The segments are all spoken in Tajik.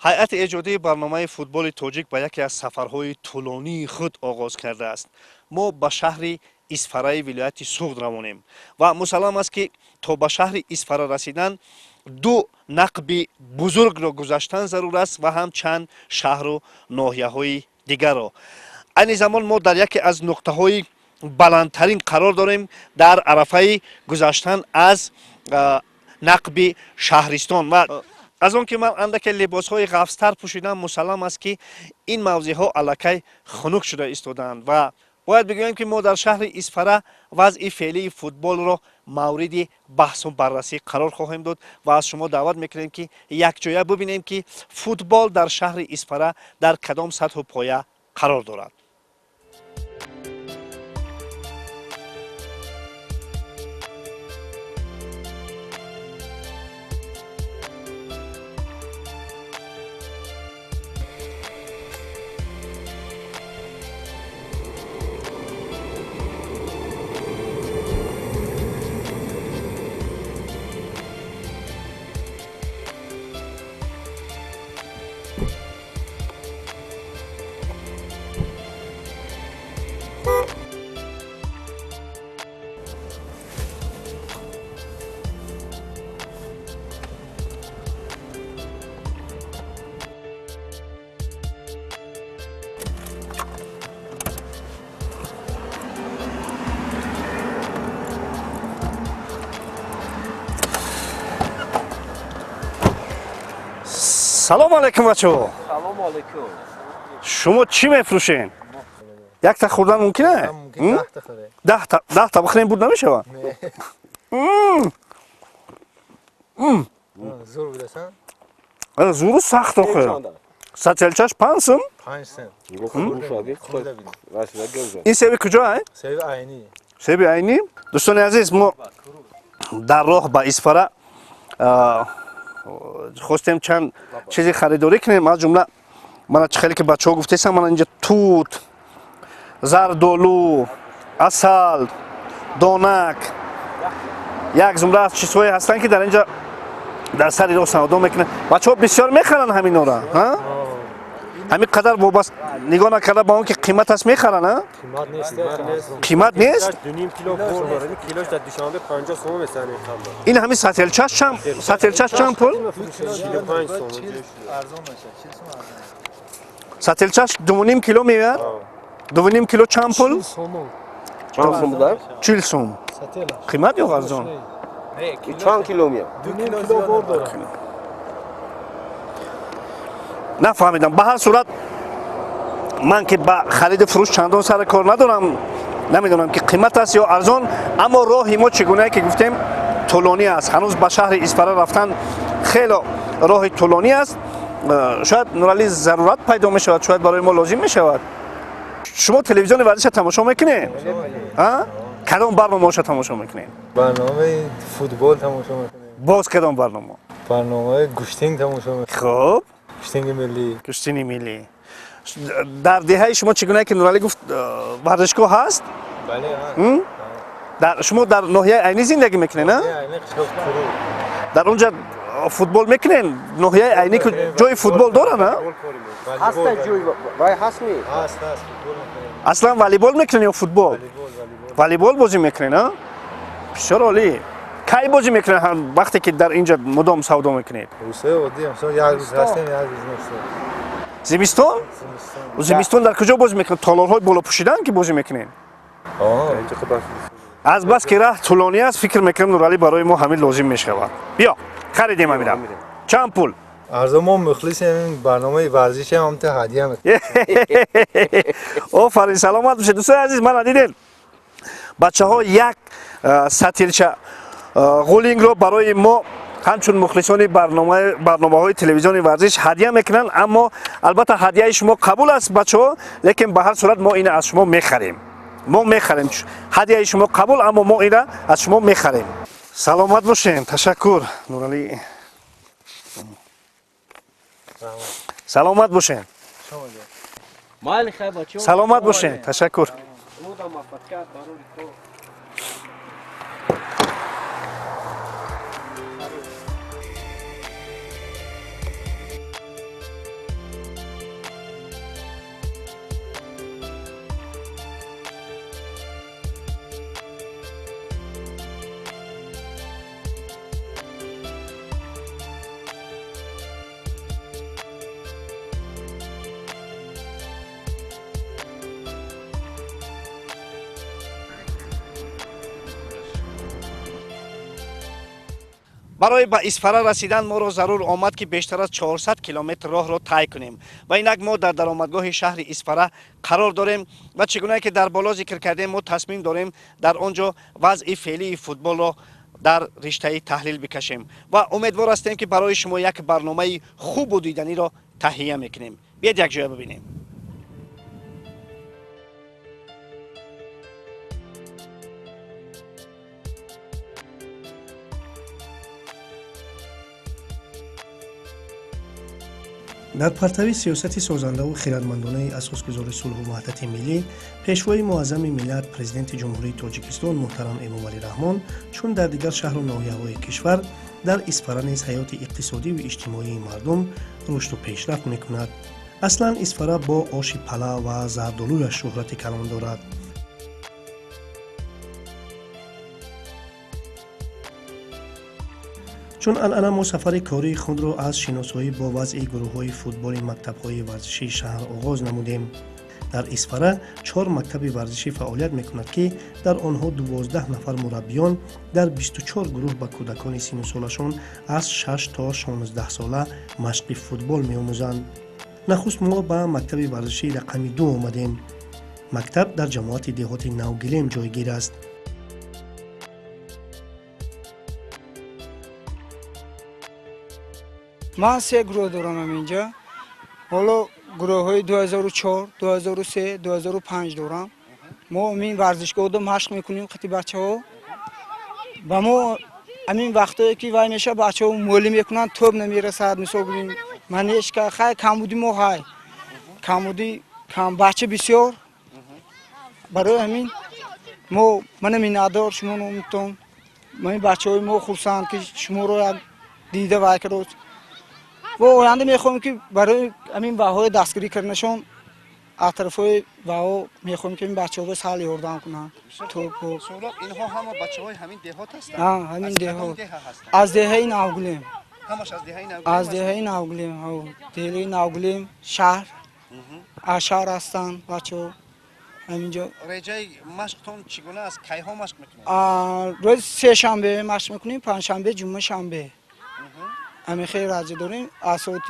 ҳайати эҷодии барномаи футболи тоҷик ба яке аз сафарҳои тӯлонии худ оғоз кардааст. Мо ба шаҳри Исфараи вилояти Суғд равонем ва мусаллам аст ки то ба шаҳри Исфара расидан ду нақби бузургро гузаштан зарур аст ва ҳам чанд шаҳру ноҳияҳои дигарро. айни замон мо дар яке аз нуқтаҳои баландтарин қарор дорем дар арафаи гузаштан аз нақби шаҳристон ва аз он ки ман андаке либосҳои ғафстар пӯшидам, мусаллам аст ки ин мавзеъҳо аллакай хунук шуда истодаанд ва бояд бигӯям ки мо дар шаҳри Исфара вазъи феълии футболро мавриди баҳсу баррасӣ қарор хоҳем дод ва аз шумо даъват мекунем ки якҷоя бубинем ки футбол дар шаҳри Исфара дар кадом сатҳу поя қарор дорад. салом алейкум бачаҳо. Салом алейкум. Шумо чӣ мефурӯшен? Якта хӯрдан мумкина? Мумкин 10 та хӯре. 10 та бихӯрем буд намешавад? Зур будасан? зуру сахт охир. Сателчаш 5 сум? 5 сент. ин себи куҷо ай? Себи айни. Себи айни? Дӯстони азиз, мо дар роҳ ба Исфара хостем чанд чизи харидорӣ кунем. аз ҷумла мана чӣ хеле ки бачаҳо гуфтесам, мана инҷа тут, зардолу, асал, донак, як зумра аз чизҳое ҳастанд ки дар инҷа дар сари роҳ савдо мекунанд. бачаҳо бисёр мехаранд ҳаминора. ҳамин қадар вобаста нигоҳ накарда ба он ки қимат аст мехаранд. Қимат нест. қимат нест? 2.5 кило бор дاره. کیلوش در دوشنبه 50 سوم میسنه کاملا. ин ҳамин сателчаш чанд пул? 45 سوم. Арзон наша. 40 сум арзон. сателчаш 2.5 кило меояд? 2.5 кило чанд пул? چند سوم بودن؟ 40 сум. қимат ё арзон? چند کیلو میاد؟ 2 кило бор дора. нафаҳмидам. ба ҳар сурат ман ки ба хариди фурӯш чандон сар кор надорам, намедонам ки қимат аст ё арзон, аммо роҳи мо чӣ гунае ки гуфтем тӯлонӣ аст. ҳанӯз ба шаҳри Исфара рафтан хело роҳи тӯлонӣ аст. шояд нуралӣ зарурат пайдо мешавад, шояд барои мо лозим мешавад. шумо телевизиони варзиша тамошо мекунед? кадом барномаҳоша тамошо мекунед? барномаи футбол тамошо мекунем. боз кадом барнома? барномаи гӯштинг тамошо мекунем. хуб, гӯштинги миллӣ. куштини миллӣ. дар деҳаи шумо чӣ гунае ки нуралӣ гуфт варзишгоҳ ҳаст? бале. шумо дар ноҳияи айнӣ зиндагӣ мекунед? Айни қишоқ куру. дар онҷа футбол мекунед? ноҳияи айнӣ ку ҷои футбол дорад? هست جوی وای هست می Ҳаст, футбол мекунем. аслан волейбол мекунед ё футбол? волейбол бозӣ мекунед? бисёр олӣ. кай бозӣ мекунед вақте ки дар инҷа мудом савдо мекунед? рӯзҳои оддӣ ҳамсон як рӯз ҳастем, як рӯз нестем. зимистон? зимистон дар куҷо бозӣ мекунед? толорҳои болопӯшидан ки бозӣ мекунед? аз бас ки раҳ тӯлонӣ аст, фикр мекунам нуралӣ барои мо ҳамин лозим мешавад. биё харидем ҳамида. чанд пул? арзон мо мухлисем, ин барномаи варзишем ҳамта ҳадия мекунем. офарин, саломат бошед. дӯстони азиз, мана дидед бачаҳо як сатилча ғулингро барои мо ҳамчун мухлисони барномаҳои телевизиони варзиш ҳадия мекунанд. аммо албатта ҳадияи шумо қабул аст бачаҳо, лекин ба ҳар сурат мо ина аз шумо мехарем. ҳадияи шумо қабул, аммо мо ина аз шумо мехарем. саломат бошен. ташаккур нуралӣ. саломат бошен. مال خیلی بچه саломат бошен. ташаккур. برای به اسفره رسیدن ما را ضرور آمد که بیشتر از 400 کیلومتر راه را طی کنیم و اینک ما در درآمدگاه شهر اسفره قرار داریم و چگونه که در بالا ذکر کردیم ما تصمیم داریم در آنجا وضع فعلی فوتبال را در رشته تحلیل بکشیم و امیدوار هستیم که برای شما یک برنامه خوب و دیدنی را تهیه میکنیم. بیاید یک جای ببینیم. در پرتو سیاست سازنده و خردمندانه اساسگزار صلح و وحدت ملی، پیشوای معظم ملت پرزیدنت جمهوری تاجیکستان محترم امامعلی رحمان چون در دیگر شهر و ناحیه‌های کشور در اسفره نیز حیات اقتصادی و اجتماعی مردم رشد و پیشرفت میکند. اصلا اسفره با آش پلا و زردآلویش شهرت کلان دارد. چون الان ما سفر کاری خود را از شناسایی با وضع گروه‌های فوتبال مکتب‌های ورزشی شهر آغاز نمودیم. در اسفره 4 مکتب ورزشی فعالیت می‌کند که در آنها 12 نفر مربیان در 24 گروه به کودکان سن و سالشان از 6 تا 16 ساله مشق فوتبال می‌آموزند. نخست ما به مکتب ورزشی رقم 2 آمدیم. مکتب در جماعت دهات نوگلیم جایگیر است. من 3 گروه دارم اینجا. حالا گروه های 2004 2003 2005 دارم. ما این ورزشگاه رو مشق میکنیم خیلی بچه ها و ما همین وقتایی که وای میشه بچه ها مولی میکنن توب نمیرسد. مثلا ببین منش که خیلی کمبودی ما های کمبودی کم بچه بسیار برای همین ما من میندار شما نمیتون من بچه های ما خرسند که شما رو دیده وای کرد و آینده میخوام که برای همین واهای دستگیری کردنشون از طرفای واها میخوام که این بچه‌ها سال یاردن کنن. تو سهراب اینها همه بچه‌های همین دهات هستند. ها همین دهات. از دهه ناوگلیم. همش از دهه نوگلیم. از دهه ناوگلیم. ها دهه ناوگلیم شهر. شهر هستن بچه‌ها. همینجا رجای مشقتون چگونه است؟ کی ها مشق میکنید؟ روز سه شنبه مشق میکنیم، پنج شنبه، جمعه شنبه. همین خیلی راضی داریم. از ساعت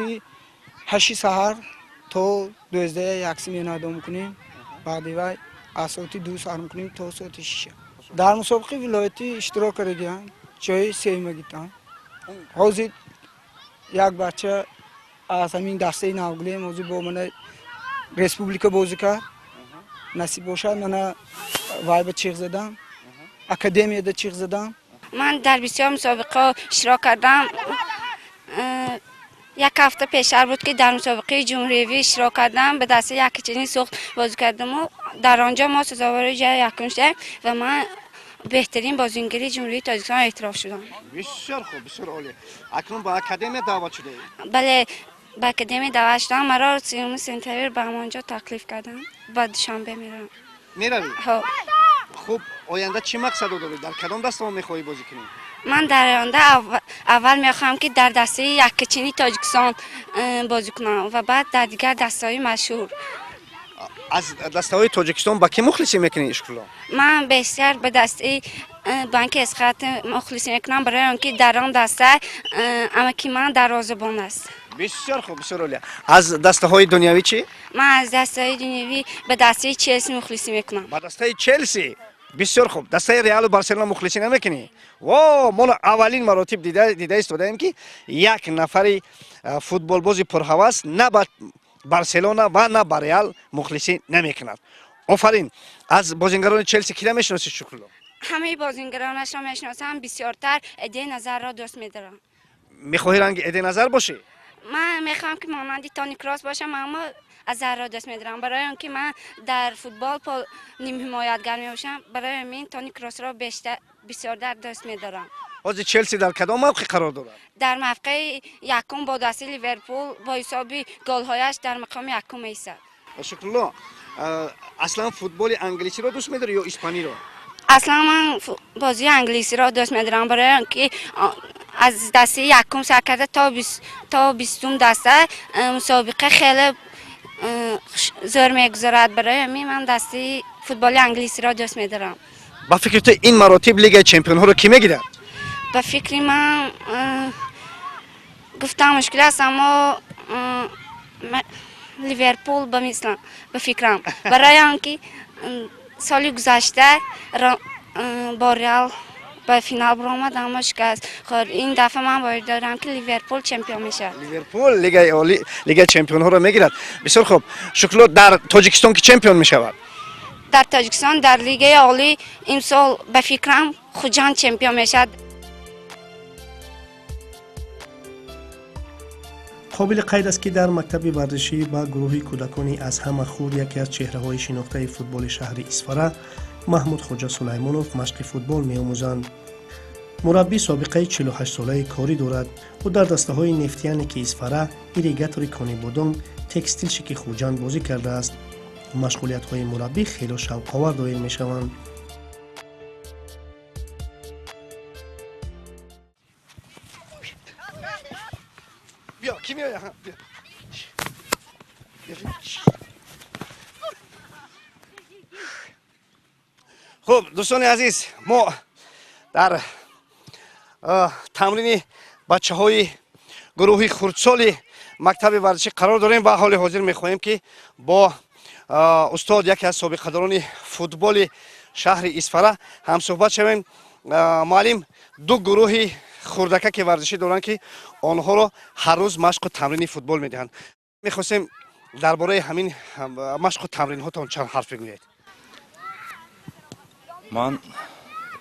8 سحر تا 12 یک سیمی ادامه میکنیم. بعد وای از ساعت 2 سحر میکنیم تا ساعت 6. در مسابقه ولایتی اشتراک کردیم. جای سوم گرفتم. حاضر یک بچه از همین دسته ناوگلی موضوع با من ریسپوبلیکا بازی کرد. نصیب باشد من وای به چیغ زدم. اکادمی ده چیغ زدم. من در بسیار مسابقه اشتراک کردم. یک هفته پیشتر بود که در مسابقه جمهوری اشتراک کردم. به دست یک چنین سوخت بازی کردم و در آنجا ما سزاوار جای یکم شدیم و من بهترین بازیگر جمهوری تاجیکستان اعتراف شدم. بسیار خوب، بسیار عالی. اکنون با اکادمی دعوت شده اید؟ بله، با اکادمی دعوت شدم. مرا سیوم سنتری به همانجا تکلیف کردم. بعد شنبه میرم. میروی؟ خب. خوب، آینده چی مقصد داری؟ در کدام دسته میخوای بازی کنی؟ من در آینده اول میخوام که در دسته یکچینی تاجیکستان بازی کنم و بعد در دیگر دسته‌های مشهور. از دسته‌های تاجیکستان با کی مخلصی میکنی اشکالا؟ من بیشتر به دسته بانک اسقاط مخلصی میکنم برای اینکه در آن دسته امکی من دروازه‌بان است. بسیار خوب، بسیار عالی. از دسته‌های دنیوی چی؟ من از دسته‌های دنیوی به دسته چلسی مخلصی میکنم. با دسته چلسی؟ بسیار خوب. دسته ریال و بارسلونا مخلصی نمیکنی؟ واو، ما اولین مراتب دیده استودیم که یک نفر فوتبال بازی پرهوس نه با بارسلونا و نه با ریال مخلصی نمیکند. آفرین. از بازیگران چلسی کی میشناسی شکرلا؟ همه بازیگرانش را میشناسم. بسیارتر ایده نظر را دوست میدارم. میخواهی رنگ ایده نظر باشی؟ من میخوام که مانند تونی کراس باشم، اما از ذره دست میدارم برای اینکه من در فوتبال نیم حمایتگر میباشم. برای همین تونی کراس را بسیار در دست میدارم. از چلسی در کدام موقع قرار دارد؟ در موقع یکم با دسته لیورپول با حساب گل‌هایش در مقام یکم ایستاد. شکرالله. اصلا فوتبال انگلیسی را دوست می‌داری یا اسپانی را؟ اصلا من بازی انگلیسی را دوست می‌دارم برای اینکه از دسته یکم سر کرده تا 20 دسته مسابقه خیلی زور میگذارد. برای همین من دسته فوتبال انگلیسی را دوست می‌دارم. با فکر تو این مراتب لیگ چمپیون ها رو کی میگیرد؟ به فکر من گفتم مشکل است، اما لیورپول به فکرم برای آنکه سال گذشته با رئال به فینال برآمد اما شکست خورد. این دفعه من باید دارم که لیورپول چمپیون میشه. لیورپول لیگ چمپیون ها رو میگیرد. بسیار خوب. شکلو در تاجیکستان که چمپیون میشود. در تاجیکستان در لیگ عالی امسال به فکرم خوجان چمپیون میشد. قابل قید است که در مکتب ورزشی با گروه کودکانی از همه خورد یکی از چهره‌های شناخته فوتبال شهر اصفهان محمود خوجا سلیمانوف مشق فوتبال می‌آموزند. مربی سابقه 48 ساله کاری دارد و در دسته‌های نفتیانی که اصفهان ایریگاتوری کانی بودم تکستیل شکی خوجان بازی کرده است. مشغولیت‌های مربی خیلی شوق‌آور دایر می‌شوند. بیا کی میاد؟ بیا. خب دوستان عزیز، ما در تمرین بچه‌های گروه خردسال مکتب ورزشی قرار داریم و حال حاضر می‌خواهیم که با استاد یکی از سابقه‌داران فوتبال شهر اصفهان هم صحبت شویم. معلم دو گروه خردکه که ورزشی دارند که آنها را هر روز مشق و تمرین فوتبال می‌دهند. می‌خواستیم درباره همین مشق و تمرین هاتون چند حرف بگویید. من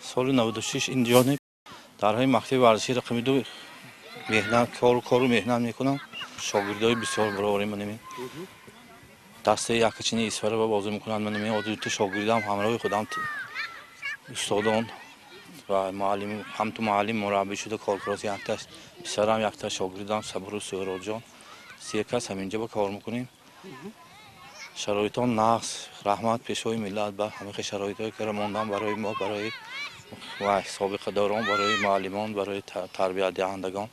سال 96 اینجا در های مکتب ورزشی رقم 2 مهنت کارو مهنت میکنم. شاگردای بسیار برابری من دسته یکچینی اصفهان با بازی میکنن. من عادت شاگردام همراه خودم استادان و معلم هم تو معلم مربی شده کارکراس یک تا سرام یک تا شاگردام صبر و سهراب جان سه کس همینجا با کار میکنیم. شرایطان نقص رحمت پیشوی ملت با همه شرایطی که ماندن برای ما، برای و سابقه داران، برای معلمان، برای تربیت دهندگان.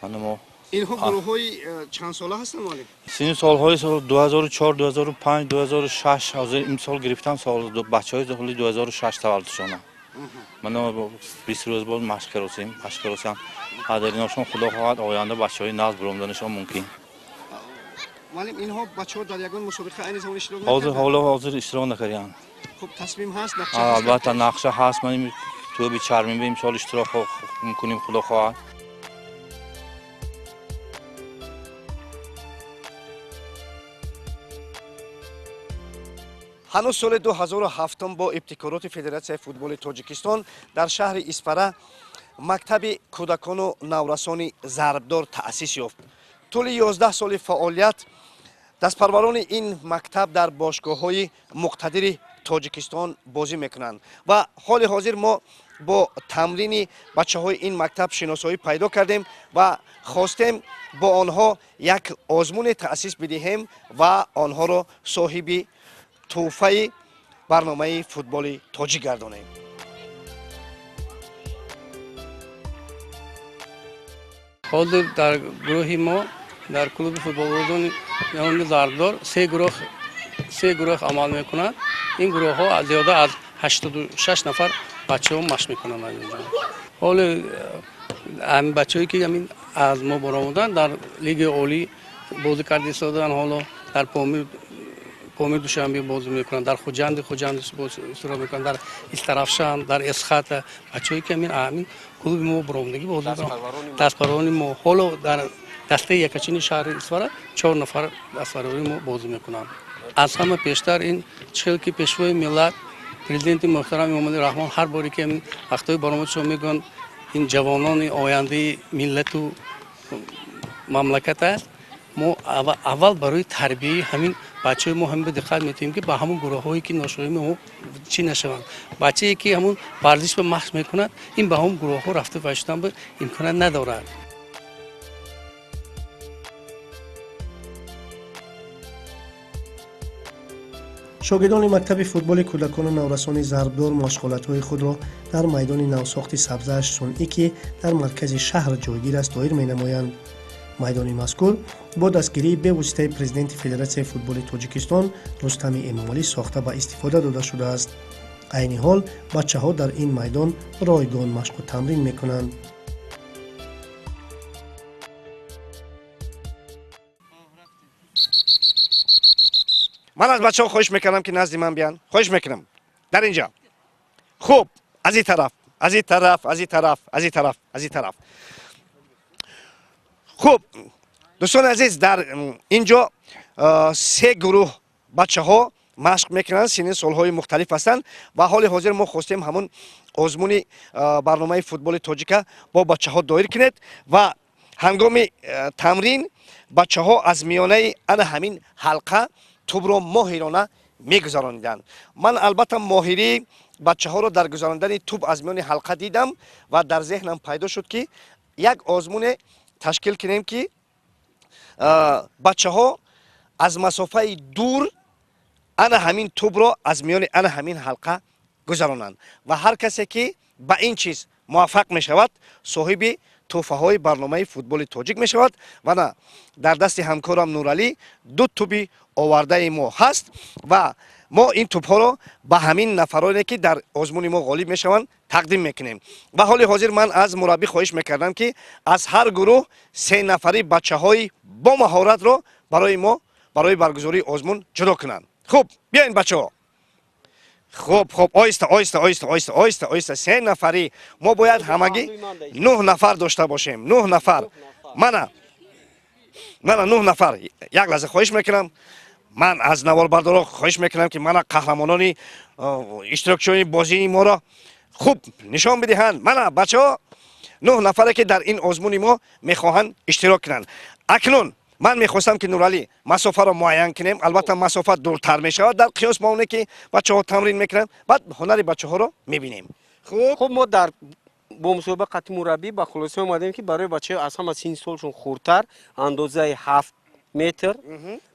ما اینها گروه‌های چند ساله هستن معلم؟ سن سال‌های سال 2004 2005 2006 از این سال گرفتم. سال بچه‌های سال 2006 تولدشونه. من 20 روز بعد مشق کردیم. حاضرینشون خدا خواهد آینده بچه‌های ناز برومدنشون ممکن. معلم اینها بچه‌ها در یگان مسابقه عین زمان اشتراک نکردن؟ حاضر اشتراک نکردن. خب تصمیم هست نقشه البته نقشه هست. من تو بیچارمیم به امسال اشتراک می‌کنیم خدا خواهد. هنوز سال 2007 با ابتکارات فدراسیون فوتبال تاجیکستان در شهر اصفهان مکتب کودکان و نورسان ضربدار تأسیس یافت. طول 11 سال فعالیت دستپروران این مکتب در باشگاه‌های مقتدر تاجیکستان بازی میکنند و حال حاضر ما با تمرین بچه‌های این مکتب شناسایی پیدا کردیم و خواستیم با آنها یک آزمون تأسیس بدهیم و آنها را صاحب توفه برنامه فوتبال تاجیک گردانیم. حال در گروه ما در کلوب فوتبال اردن ضربدار سه گروه عمل میکنند. این گروه ها زیاده از 86 نفر بچه ها مشق میکنند اینجا. حال همین بچه‌ای که همین از ما برآمدن در لیگ عالی بازی کرده ایستادن. حالا در پامیر دوشنبه بازی میکنن، در خوجند بازی میکنن، در استرافشان، در اسخات. بچه‌ای که همین کلوب ما برآمدگی بازی میکنن. دستپروران ما حالا در دسته یکچین شهر اصفهان 4 نفر دستپروران ما بازی میکنن. از همه پیشتر این 40 که پیشوای ملت پرزیدنت محترم محمد رحمان هر باری که این وقتای برآمدشون میگن این جوانان آینده ملت و مملکت است. ما اول برای تربیت همین بچه‌های ما هم به دقت می‌تیم که با همون گروه‌هایی که ناشناسی ما چی نشوند. بچه‌ای که همون ورزش به مخص می‌کند این به همون گروه‌ها رفته و شدن به امکان ندارد. شاگردان مکتب فوتبال کودکان نورسان ضربدار مشغولات‌های خود را در میدان نوساخت سبزه‌اش صنعی که در مرکز شهر جایگیر است دایر می‌نمایند. میدان مذکور با دستگیری به واسطه پرزیدنت فدراسیون فوتبال تاجیکستان رستم امامعلی ساخته و استفاده داده شده است. айни ҳол бачаҳо дар ин майдон ройгон машқу тамрин мекунанд. ман аз бачаҳо хоҳиш мекардам ки назди ман биан. хоҳиш мекунам дар инҷо. хуб, аз ин тараф, аз ин тараф, аз ин тараф, аз ин тараф, аз ин тараф. хуб, дӯстони азиз, дар инҷо се гурӯҳ бачаҳо машқ мекунанд, синни солҳои мухталиф ҳастанд ва ҳоли ҳозир мо хостем ҳамун озмуни барномаи футболи тоҷика бо бачаҳо доир кунед ва ҳангоми тамрин бачаҳо аз миёнаи ана ҳамин ҳалқа тубро моҳирона мегузарониданд. ман албатта моҳирии бачаҳоро дар гузарондани туб аз миёни ҳалқа дидам ва дар зеҳнам пайдо шуд ки як озмуне ташкил кунем ки бачаҳо аз масофаи дур ана ҳамин тубро аз миёни ана ҳамин ҳалқа гузаронанд ва ҳар касе ки ба ин чиз муваффақ мешавад соҳиби тӯҳфаҳои барномаи футболи тоҷик мешавад ва на дар дасти ҳамкорам Нуралӣ ду туби овардаи мо ҳаст ва мо ин тӯбҳоро ба ҳамин нафароне ки дар озмуни мо ғолиб мешаванд тақдим мекунем. ва ҳоли ҳозир ман аз мураббӣ хоҳиш мекардам ки аз ҳар гурӯҳ се нафари бачаҳои бо маҳоратро барои мо барои баргузории озмун ҷудо кунанд. хуб, биёин бачаҳо. хуб, оҳиста, оҳиста, оҳиста, оҳиста, оҳиста, оҳиста. Се нафарӣ. Мо бояд ҳамагӣ 9 нафар дошта бошем. 9 нафар. Мана 9 нафар. Як лаҳза хоҳиш мекунам. ман аз наворбардорон хоҳиш мекунам ки мана қаҳрамонони иштирокчиёни бозии моро хуб нишон бидиҳанд. мана бачаҳо 9 нафаре ки дар ин озмуни мо мехоҳанд иштирок кунанд. акнун ман мехостам ки Нуралӣ масофаро муайян кунем. албатта масофа дуртар мешавад дар қиёс ба оне ки бачаҳо тамрин мекунанд. баъд ҳунари бачаҳоро мебинем. хуб мо дар бо мусобиқати мураббӣ ба хулоса омадем ки барои бачаҳои аз ҳама синни солшон хурдтар андозаи 7 метр,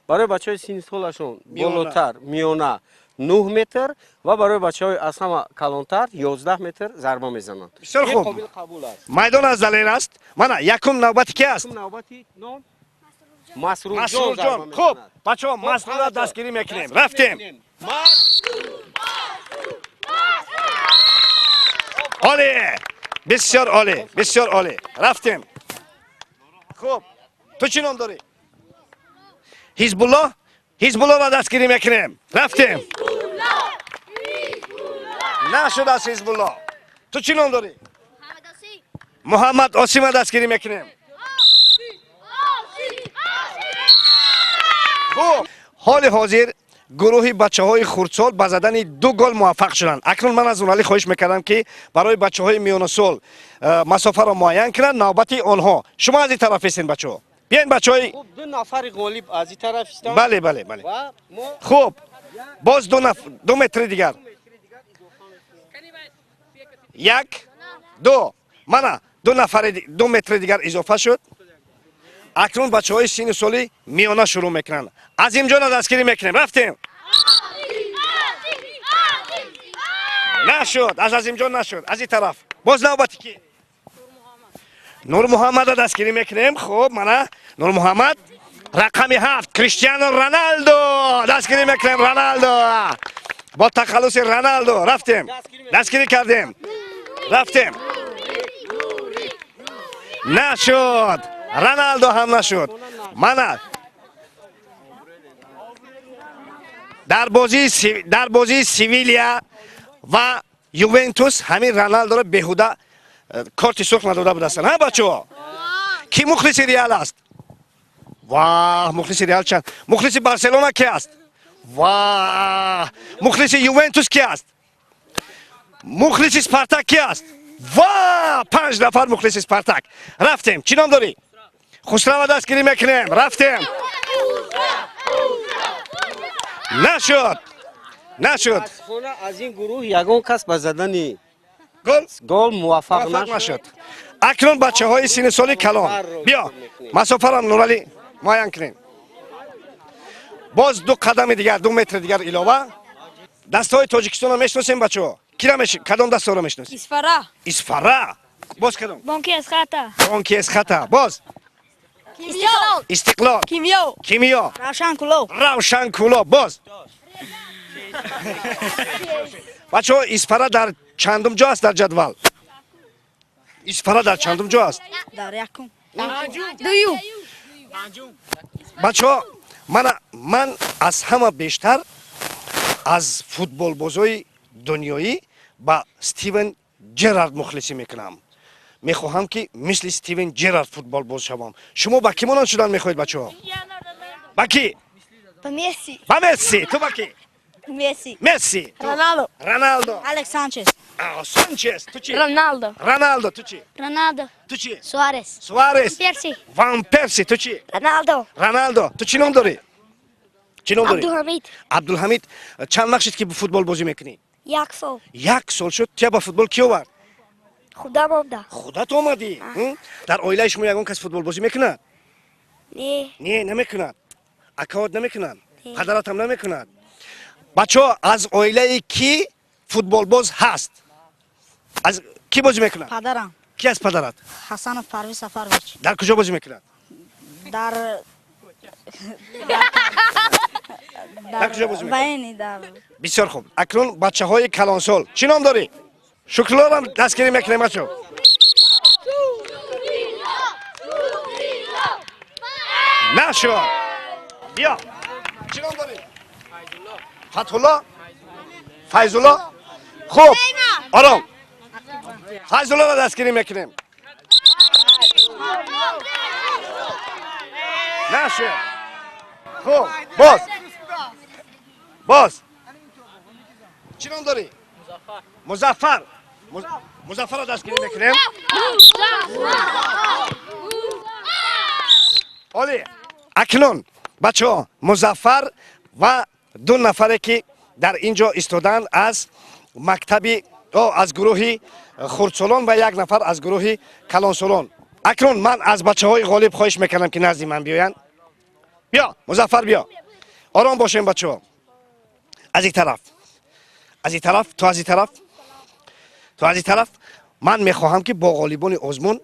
барои бачаҳои синни солашон болотар миёна 9 метр ва барои бачаҳои аз ҳама калонтар 11 метр зарба мезананд. бисёр хуб. майдон аз далер аст. мана якум навбати ки аст? навбати ном Масрурҷон. хуб, бачаҳо Масрурро дастгирӣ мекунем. рафтем. оле. бисёр оле, бисёр оле. рафтем. хуб, ту чӣ ном дорӣ? ҳизбулло? ҳизбуллоро дастгирӣ мекунем. рафтем. нашуд аст ҳизбулло. ту чӣ ном дорӣ? муҳаммад Осимро дастгирӣ мекунем. хуб, ҳоли ҳозир гурӯҳи бачаҳои хурдсол ба задани 2 гол муваффақ шуданд. акнун ман аз Нуралӣ хоҳиш мекардам ки барои бачаҳои миёнасол масофаро муайян кунанд. навбати онҳо. шумо аз ин тараф ҳастед бачаҳо. биёин бачаҳои 2 нафари ғолиб аз ин тараф истанд. бале, бале, бале. хуб, боз 2 метри дигар. 1 2 мана 2 нафари 2 метри дигар изофа шуд. акнун бачаҳои синни соли миёна шурӯъ мекунанд. Азимҷонро дастгирӣ мекунем. рафтем. нашуд, аз Азимҷон нашуд. аз ин тараф. боз навбати ки? Нурмуҳаммадро дастгирӣ мекунем. хуб, мана Нурмуҳаммад рақами 7 Криштиано Роналдо дастгирӣ мекунем. Роналдо бо тахаллуси Роналдо. рафтем. дастгирӣ кардем. рафтем. нашуд. Роналдо ҳам нашуд. мана дар бозии Севилия ва Ювентус ҳамин Роналдоро беҳуда корти сурх надода будастанд. ҳа бачаҳо? ки мухлиси Реал аст? ваҳ, мухлиси Реал чанд? мухлиси Барселона ки аст? ваҳ, мухлиси Ювентус ки аст? мухлиси Спартак ки аст? ваҳ, 5 нафар мухлиси Спартак. рафтем. чӣ ном дорӣ? хусрава дастгирӣ мекунем. рафтем. нашуд. нашуд. аз ин гурӯҳ ягон кас ба задани гол муваффақ нашуд. акнун бачаҳои синни соли калон. биё, масофаро Нуралӣ муайян кунем. боз 2 қадами дигар 2 метри дигар илова. дастаҳои Тоҷикистонро мешиносем бачаҳо? кадом дастаҳоро мешиносем? Исфара. исфара. боз кадом? Бонки Эсхата. бонки Эсхата. боз истиқлол. кимиё. Равшанкуло. равшанкуло. боз بچه‌ها ایسپارا در چندم جا است در جدول؟ ایسپارا در چندم جا است؟ در یکم دویم بچه‌ها من از همه بیشتر از فوتبال بازی دنیایی با استیون جرارد مخلصی میکنم. میخواهم که مثل استیون جرارد فوتبال باز شوم. شما با کی مانند شدن میخواهید بچه‌ها؟ با کی؟ با مسی با مسی. تو با کی؟ مسی. رونالدو. الکس سانچز سانچز. تو چی؟ رونالدو. تو چی؟ تو چی؟ سوارز. وان پرسی. تو چی؟ رونالدو. تو چی نام داری؟ چی نام داری؟ عبدالحمید. چند وقت شد که فوتبال بازی میکنی؟ یک سال شد. تو با فوتبال کی آورد؟ خودت آمدی. در عائله شما یگان کس فوتبال بازی میکنه؟ نه نمیکنند. اکاوت نمیکنند. پدرت هم نمیکنند. بچه‌ها از عائله کی فوتبال باز هست؟ از کی بازی میکنند؟ پدرم کی از پدرت؟ حسن پرویز سفرویچ در کجا بازی میکنند؟ در کجا بازی میکنند؟ بینی در بسیار خوب. اکنون بچه‌های کلانسال چی نام داری؟ شکرلارم دستگیری میکنیم بچه‌ها. نشو. بیا. چی نام داری؟ فتحالله. فیضالله. خوب. آرام. فیضالله را دستگیری میکنیم. نشو. خوب. باز. چی نام داری؟ مظفر. مظفر را دستگیری میکنیم. عالی. اکنون بچه‌ها مظفر و دو نفره که در اینجا ایستادن از مکتبی از گروه خردسالان و یک نفر از گروه کلانسالان. اکنون من از بچه‌های غالب خواهش میکنم که نزد من بیاین. بیا مظفر بیا. آرام باشین بچه‌ها. از این طرف. تو از این طرف. من میخواهم که با غالبان آزمون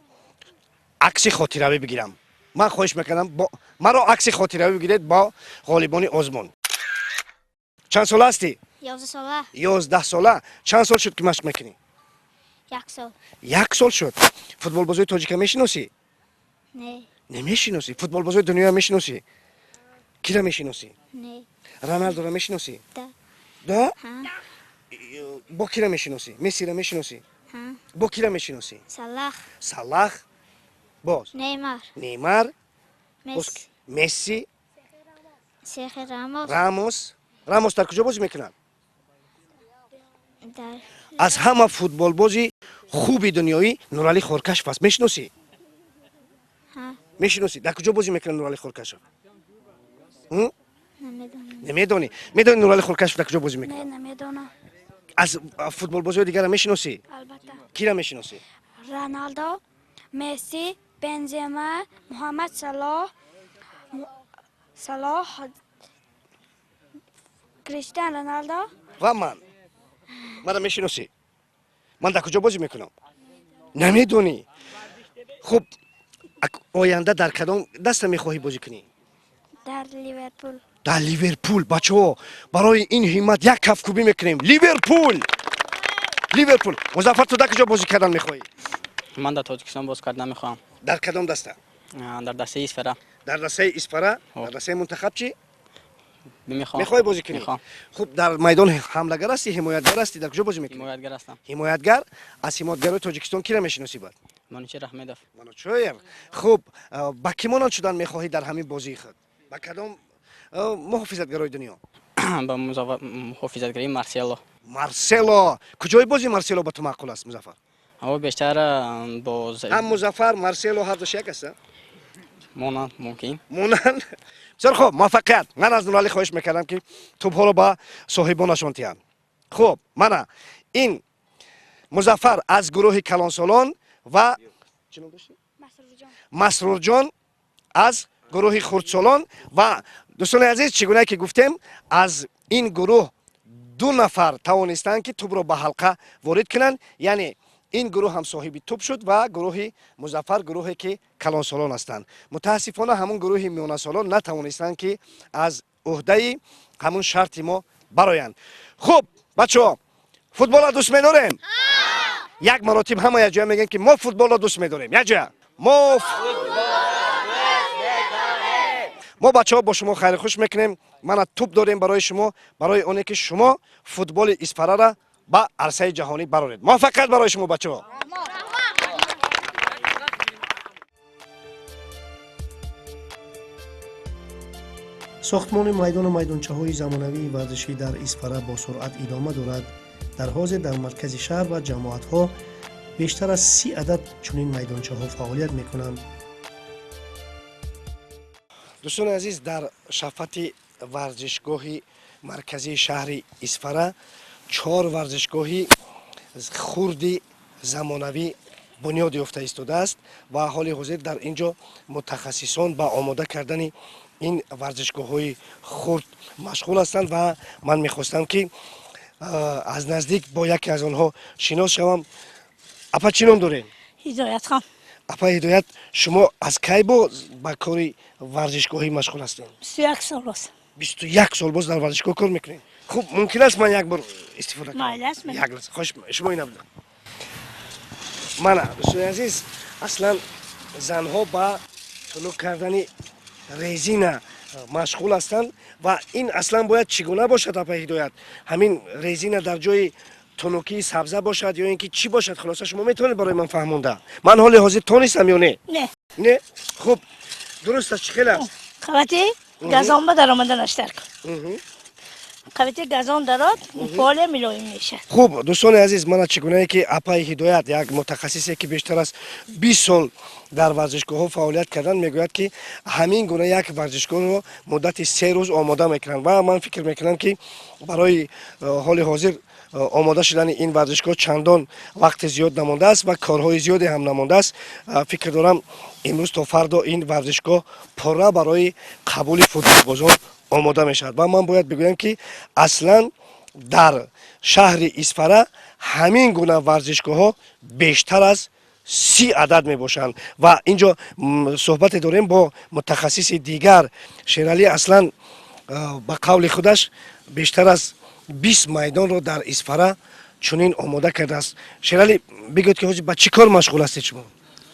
عکس خاطره‌ای بگیرم. من خواهش میکنم مرا عکس خاطره‌ای بگیرید با غالبان آزمون. چند ساله هستی؟ 11 ساله. چند سال شد که مشق میکنی؟ 1 سال شد. فوتبال بازی تاجیک میشناسی؟ نه نمیشناسی. فوتبال بازی دنیا میشناسی؟ کی را میشناسی؟ نه رونالدو را میشناسی؟ ده ده؟ با کی را میشناسی؟ مسی را میشناسی؟ با کی را میشناسی؟ صلاح. باز نیمار. مسی. سرخیو راموس در کجا بازی میکنن؟ از همه فوتبال بازی خوبی دنیایی نورعلی خورکشف است. میشناسی؟ میشناسی؟ در کجا بازی میکنن نورعلی خورکشف؟ نمیدونی؟ میدونی نورعلی خورکشف در کجا بازی میکنن؟ نمیدونم از فوتبال بازی دیگر میشناسی؟ البته کی را میشناسی؟ رونالدو مسی بنزما محمد صلاح کریستیانو رونالدو و من را میشناسی؟ من در کجا بازی میکنم؟ نمیدونی؟ خب آینده در کدام دسته میخواهی بازی کنی؟ در لیورپول. بچه‌ها برای این همت یک کف کوبی میکنیم. لیورپول. مظفر تو در کجا بازی کردن میخواهی؟ من در تاجیکستان باز کردن میخوام. در کدام دسته؟ در دسته ایسفرا. در دسته ایسپارا؟ در دسته منتخب چی؟ میخوام. میخوای بازی کنی؟ میخوام. خب در میدان حمله‌گر هستی حمایتگر هستی؟ در کجا بازی میکنی؟ حمایتگر هستم. حمایتگر. از حمایتگرای تاجیکستان کی را میشناسی بعد؟ منوچهر احمدوف. منوچهر. خب با کی مانند شدن میخواهی در همین بازی خود؟ با کدام محافظتگرای دنیا؟ با محافظتگری مارسلو. کجای بازی مارسلو با تو معقول است مظفر؟ اما بیشتر با هم مظفر مارسلو هر دو یک است؟ ممکن. بسیار خوب. موفقیت. من از نورعلی خواهش میکردم که توپ ها رو با صاحبانشان تیان. خب من این مظفر از گروه کلانسالان و مسرور جان از گروه خردسالان و دوستان عزیز چگونه که گفتیم از این گروه 2 نفر توانستند که توپ را به حلقه وارد کنند. یعنی این گروه هم صاحب توپ شد و گروه مظفر گروهی که کلانسالان هستند. متاسفانه همون گروه میانسالان نتوانستند که از عهده همون شرط ما برآیند. خب بچه‌ها футболро дӯст медорем? як маротиб ҳама якҷоя мегӯем ки мо футболро дӯст медорем. Якҷоя мо бачаҳо бо шумо хайрихуш мекунем. мана туп дорем барои шумо, барои оне ки шумо футболи испараро ба арсаи ҷаҳонӣ бароред. муваффақият барои шумо бачаҳо. сохтмони майдону майдончаҳои замонавии варзишӣ дар Исфара бо суръат идома дорад. дар ҳозир дар маркази шаҳр ва ҷамоатҳо бештар аз 30 адад чунин майдончаҳо фаъолият мекунанд. дӯстони азиз, дар шафати варзишгоҳи марказии шаҳри Исфара 4 варзишгоҳи хурди замонавӣ бунёд ёфта истодааст ва ҳоли ҳозир дар ин ҷо мутахассисон ба омода кардани ин варзишгоҳҳои хурд машғул ҳастанд ва ман мехостам ки аз наздик бо яке аз онҳо шинос шавам. апа чӣ ном дорем? ҳидоятхон. апа ҳидоят, шумо аз кай ба кори варзишгоҳӣ машғул ҳастед? 21 сол боз. 21 сол боз дар варзишгоҳ кор мекунед? хуб, мумкин аст ман як бор истифода кунам? Майли аст. Як лаҳза. хош, шумо ина будам. мана дӯстони азиз, аслан занҳо ба тунук кардани резина машғул ҳастанд ва ин аслан бояд чӣ гуна бошад апа ҳидоят? ҳамин резина дар ҷои тунукии сабза бошад ё ин ки чӣ бошад? хулоса шумо метавонед барои ман фаҳмонда? ман ҳоли ҳозир тонистам ё не? Не. Не? хуб, дуруст аст, чӣ хел аст? қабати газон ба даромада наштар кун. қабати газон дарод, поле милоим мешад. хуб, дӯстони азиз, мана чӣ гунае ки апаи ҳидоят, як мутахассисе ки бештар аз 20 сол дар варзишгоҳҳо фаъолият карданд, мегӯяд ки ҳамин гуна як варзишгоҳро муддати 3 рӯз омода мекунанд ва ман фикр мекунам ки барои ҳоли ҳозир омода шудани ин варзишгоҳ чандон вақти зиёд намондааст ва корҳои зиёде ҳам намондааст. фикр дорам имрӯз то фардо ин варзишгоҳ пурра барои қабули футболбозон омода мешавад ва ман бояд бигӯям ки аслан дар шаҳри Исфара ҳамин гуна варзишгоҳҳо бештар аз 30 адад мебошанд ва ин ҷо суҳбате дорем бо мутахассиси дигар. Шералӣ аслан ба қавли худаш бештар аз 20 майдонро дар Исфара чунин омода кардааст. Шералӣ, бигӯед ки ҳозир ба чӣ кор машғул ҳастед шумо?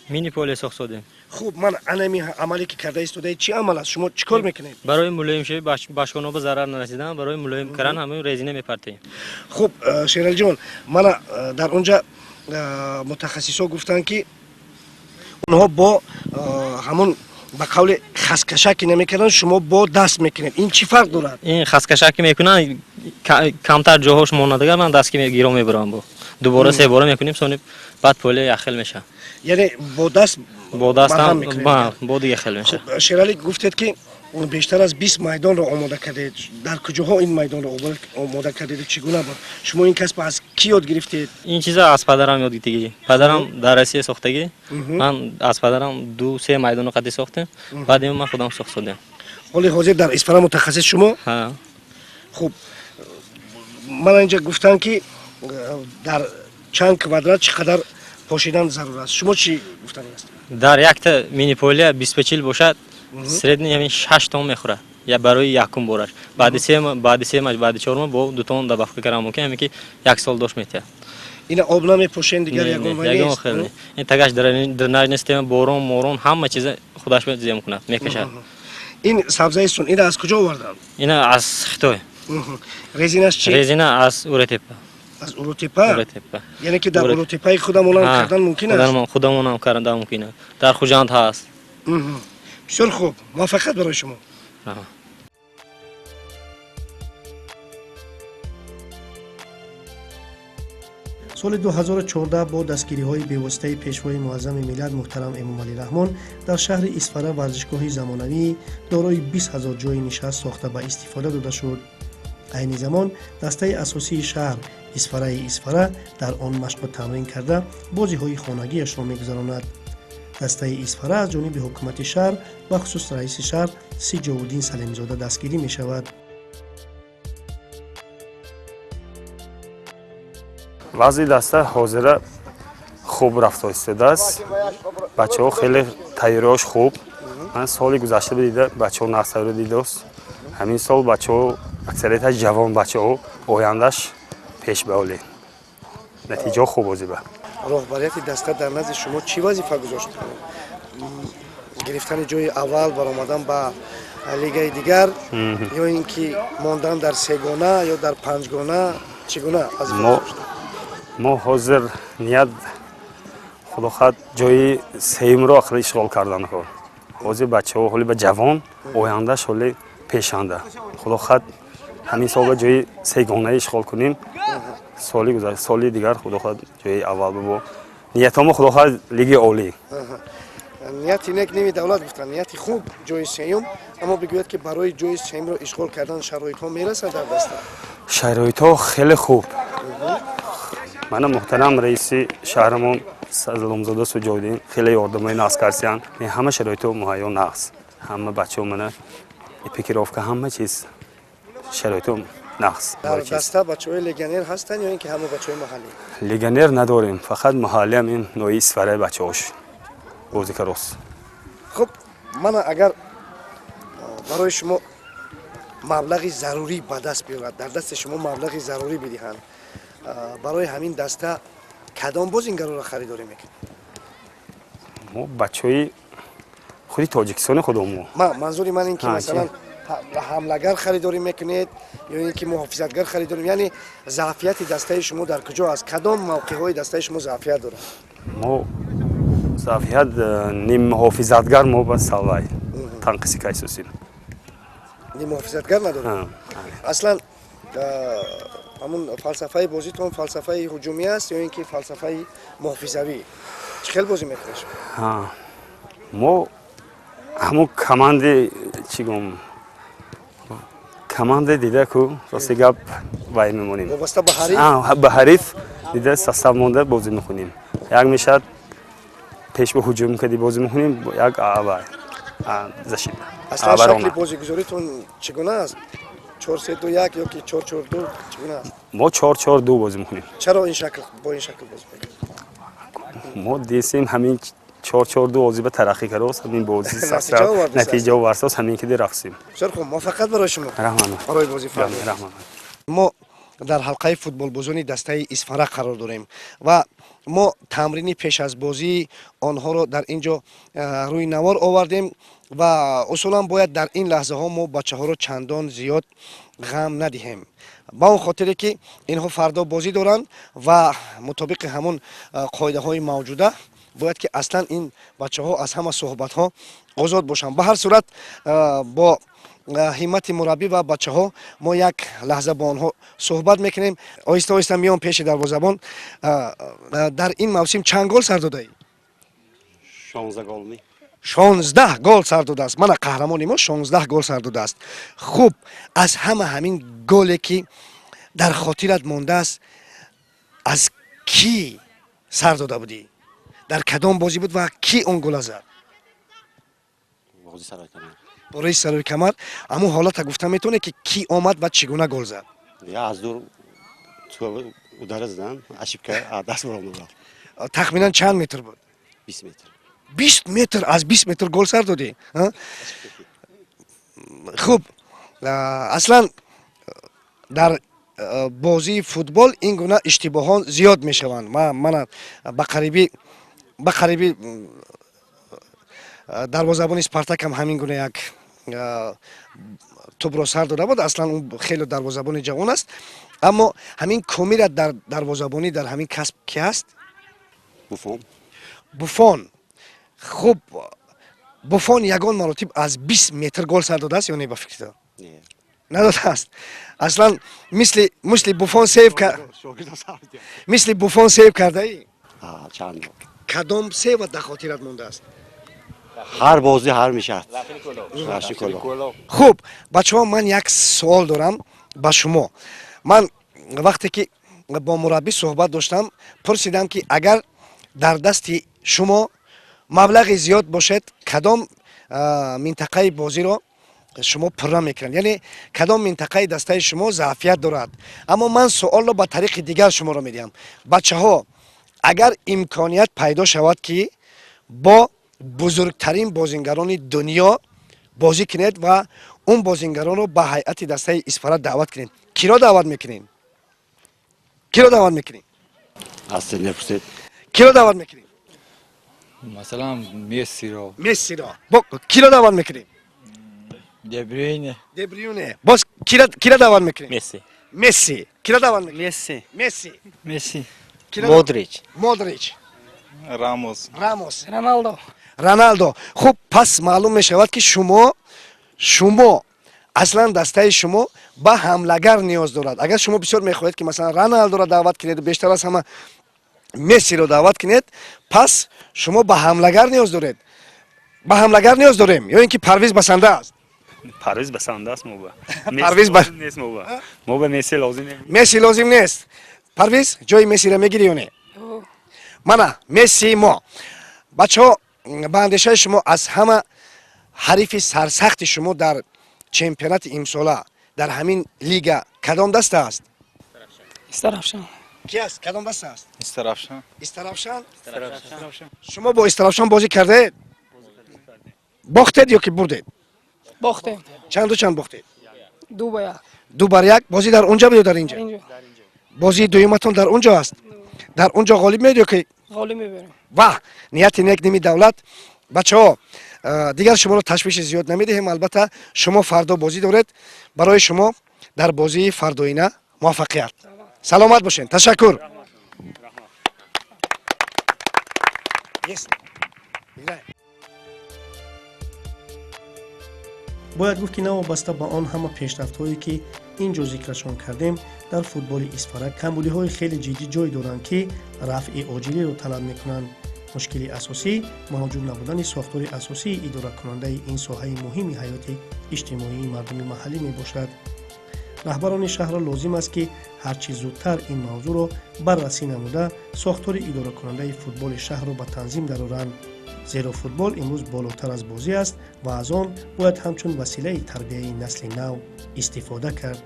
мини поле сохтодем. хуб, ман анами амале ки карда истодаед чӣ амал аст? шумо чӣ кор мекунед? барои мулоимшавӣ башконоба зарар нарасидан, барои мулоим кардан ҳамин резина мепартем. хуб, шералиҷон, мана дар онҷа мутахассисо гуфтанд ки онҳо бо ҳамон ба қавле хаскашаки намекарданд, шумо бо даст мекунед. ин чӣ фарқ дорад? ин хаскашаки мекунанд, камтар ҷоҳош монадагар ман дастки гиро мебарам, бо дубора 3 бора мекунем, сони баъд поле яхел меша. яъне бо даст ҳам бо дига хел меша. шералӣ гуфтед ки бештар аз 20 майдонро омода кардед. дар куҷоҳо ин майдонро омода кардед? чӣ гуна буд? шумо ин касбро аз ки ёд гирифтед? ин чиза аз падарам ёд гирифтагӣ. падарам дар Россия сохтагӣ. ман аз падарам 2-3 майдонро қадди сохтем, баъд ман худам сохтодем. ҳоли ҳозир дар Исфара мутахассис шумо? ҳа. хуб, мана инҷа гуфтанд ки дар чанд квадрат чӣ қадар пошидан зарур аст. шумо чӣ гуфтан аст? дар якта мини поле 25 бошад, средни ҳамин 6 тон мехӯрад. я барои якум бораш. баъди 3 мач, баъди 4 мач бо 2 тон добавка кардан мумкин, ҳамин ки 1 сол дошт метиҳад. ина об намепошен дигар ягон вай нест? хеле. ин тагаш дренаж система, борон, морон, ҳама чиза худаш зем мекунад, мекашад. ин сабзаистон, ина аз куҷо оварданд? ина аз Хитой. резинаш чӣ? резина аз Урутепа. аз Урутепа? яъне ки дар Урутепаи худамон ҳам кардан мумкин аст? худамон ҳам кардан мумкин аст. дар Хуҷанд ҳаст. бисёр хуб, муваффақият барои шумо. соли 2014 бо дастгириҳои бевоситаи пешвои муаззами миллат муҳтарам Эмомалӣ Раҳмон дар шаҳри Исфара варзишгоҳи замонавӣ дорои 20 000 ҷойи нишаст сохта ба истифода дода шуд. айни замон дастаи асосии шаҳр Исфараи Исфара дар он машқу тамрин карда бозиҳои хонагиашро мегузаронад. дастаи Исфара аз ҷониби ҳукумати шаҳр ва хусус раиси шаҳр Сиҷовуддин Салимзода дастгирӣ мешавад. вазъи даста ҳозира хуб рафто истодааст. бачаҳо хеле тайёрияш хуб. ман соли гузашта дида бачаҳо нақсаро дидост. ҳамин сол бачаҳо аксарияти ҷавон бачаҳо ояндаш пеш ба оле. натиҷаҳо хуб бозӣ ба. роҳбарияти даста дар назди шумо чӣ вазифа гузошт? гирифтани ҷои аввал баромадан ба лигаи дигар ё ин ки мондан дар сегона ё дар панҷгона чӣ гуна вазифа гузошт? мо ҳозир ният худохоҳ ҷои сеюмро ахир ишғол кардан кор. ҳозир бачаҳо ҳоли ба ҷавон ояндаш ҳоли пешанда. худохоҳ ҳамин сол ба ҷои сегона ишғол кунем. соли дигар худохоҳ ҷои аввал бибо. ниятҳомо худохоҳ лиги олӣ. нияти нек ними давлат гуфтан, нияти хуб ҷои сеюм, аммо бигӯяд ки барои ҷои сеюмро ишғол кардан шароитҳо мерасад дар даста? шароитҳо хеле хуб. мана муҳтарам раиси шаҳрамон Сазаломзода Суҷодин хеле ёрдамои нағз кардиян. ҳама шароитҳо муҳайё нағз. ҳама бачаҳо мана пикировка ҳама чиз шароитҳо нағз. дар даста бачаҳои легионер ҳастанд ё ин ки ҳама бачаҳои маҳаллӣ? легионер надорем, фақат маҳаллӣ ҳамин ноҳияи Исфараи бачаҳош бозикарос. хуб, мана агар барои шумо маблағи зарурӣ ба даст биёрад, дар дасти шумо маблағи зарурӣ бидиҳанд, барои ҳамин даста кадом бозингароро харидорӣ мекунед? мо бачаҳои худи Тоҷикистони худомо. манзури ман ин ки масалан ҳамлагар харидорӣ мекунед ё ин ки муҳофизатгар харидорӣ, яъне заъфияти дастаи шумо дар куҷо аст? кадом мавқеъҳои дастаи шумо заъфият дорад? мо заъфият ним муҳофизатгар мо ба Салвай танқиси кайсусим. ним муҳофизатгар надорад? аслан ҳамун фалсафаи бозитон фалсафаи ҳуҷумӣ аст ё ин ки фалсафаи муҳофизавӣ? чӣ хел бозӣ мекунед шумо? мо ҳамун команди чӣ гум команде дида ку рости гап вай мемонем. вобаста ба ҳариф? ба ҳариф дида састав монда бозӣ мекунем. як мешад пеш ба ҳуҷум кади бозӣ мекунем, як авай зашида. аслан шакли бозигузоритон чӣ гуна аст? 4-3-2-1 ё ки 4-4-2 чӣ гуна аст? мо 4-4-2 бозӣ мекунем. чаро ин шакл бо ин шакл бозӣ мекунед? мо дисем ҳамин 4-4-2 бозӣ ба тараққӣ кардост, ҳамин бозӣ састав натиҷа овардост, ҳамин ки рафсем. бисёр хуб, муваффақият барои шумо. раҳмат. барои бозӣ фаъолият. раҳмат. мо дар ҳалқаи футболбозони дастаи Исфара қарор дорем ва мо тамрини пеш аз бозӣ онҳоро дар ин ҷо рӯи навор овардем ва усулан бояд дар ин лаҳзаҳо мо бачаҳоро чандон зиёд ғам надиҳем, ба он хотире ки инҳо фардо бозӣ доранд ва мутобиқи ҳамун қоидаҳои мавҷуда бояд ки аслан ин бачаҳо аз ҳама суҳбатҳо озод бошанд. ба ҳар сурат бо ҳиммати мураббӣ ва бачаҳо мо як лаҳза бо онҳо суҳбат мекунем. оҳиста оҳиста миём пеши дарвозабон. дар ин мавсим чанд гол сар додаӣ? 16 гол. 16 гол сар додааст. мана қаҳрамони мо 16 гол сар додааст. хуб, аз ҳамин голе ки дар хотират мондааст, аз кӣ сар дода будӣ? дар кадом бозӣ буд ва кӣ он гола зад? бораи сарои камар. аммо ҳолата гуфта метавонед ки кӣ омад ва чӣ гуна гол зад? аз дур удара задам, ошибка даст баромад. тахминан чанд метр буд? 20 метр. 20 метр, аз 20 метр гол сар додӣ? хуб, аслан дар бозии футбол ин гуна иштибоҳон зиёд мешаванд. мана ба қарибӣ дарвозабони Спартакам ҳамин гуна як тӯбро сар дода буд. аслан он хеле дарвозабони ҷавон аст. аммо ҳамин кумира дар дарвозабонӣ дар ҳамин касб ки аст? буфон. хуб, буфон ягон маротиб аз 20 метр гол сар додааст ё не ба фикрто? надодааст. аслан мисли буфон сейв мисли буфон сейв кардаӣ? кадом сейва дар хотират мондааст? ҳар бозӣ ҳар мешад. хуб, бачаҳо, ман як суол дорам ба шумо. ман вақте ки бо мураббӣ суҳбат доштам, пурсидам ки агар дар дасти шумо маблағи зиёд бошед, кадом минтақаи бозиро шумо пурра мекунед, яъне кадом минтақаи дастаи шумо заъфият дорад. аммо ман суолро ба тариқи дигар шуморо медиҳам. бачаҳо, агар имконият пайдо шавад ки бо бузургтарин бозингарони дунё бозӣ кунед ва он бозингаронро ба ҳайати дастаи Исфара даъват кунед, киро даъват мекунед? از نفرست کیلو دعوت میکنیم؟ مثلا مسی رو مسی را. کیلو دعوت میکنیم؟ دبرینه دبریونه. باز کیلو دعوت میکنیم؟ مسی مسی. کیلو دعوت میکنیم؟ مسی مسی. مسی مودریچ مودریچ. راموس راموس. رونالدو رونالدو. خب پس معلوم میشود که شما اصلا دسته شما به حملگر نیاز دارد. اگر شما بسیار میخواهید که مثلا رونالدو را دعوت کنید بیشتر از همه مسی رو دعوت کنید، پس شما به حملگر نیاز دارید. به حملگر نیاز داریم یا اینکه پرویز بسنده است؟ پرویز بسنده است. پرویز نیست. ما به مسی لازم نیست. مسی لازم نیست. پرویز جای مسی را میگیری یا نه؟ منه مسی ما. بچه‌ها به اندیشه شما از همه حریف سرسخت شما در چمپیونات امساله در همین لیگ کدام دسته است؟ استرافشان کی است؟ کدام دسته است؟ استرافشان استرافشان. شما با استرافشان بازی کرده؟ باختید یا که بردید؟ باختیم چند باختید؟ 2-1 بازی در اونجا بود در اینجا؟ بازی دویمتون در اونجا است. در اونجا غالب میاد یا که غالب میبریم. و نیت یک نیمی دولت. بچه‌ها دیگر شما رو تشویش زیاد نمیدهیم. البته شما فردا بازی دارید. برای شما در بازی فردوینه موفقیت. سلامت باشین. تشکر. باید گفت که نوابسته به آن همه پیشرفت‌هایی که اینجا ذکرشان کردیم، در فوتبال اسفره کمبودی‌های خیلی جدی جای دارند که رفع عاجلی را طلب می‌کنند. مشکل اساسی موجود نبودن ساختار اساسی اداره کننده این ساحه مهم حیات اجتماعی مردم محلی میباشد. رهبران شهر لازم است که هرچی زودتر این موضوع را بررسی نموده ساختار اداره کننده فوتبال شهر را به تنظیم درآورند. زیرا فوتبال امروز بالاتر از بازی است و از آن باید همچون وسیله تربیت نسل نو استفاده کرد.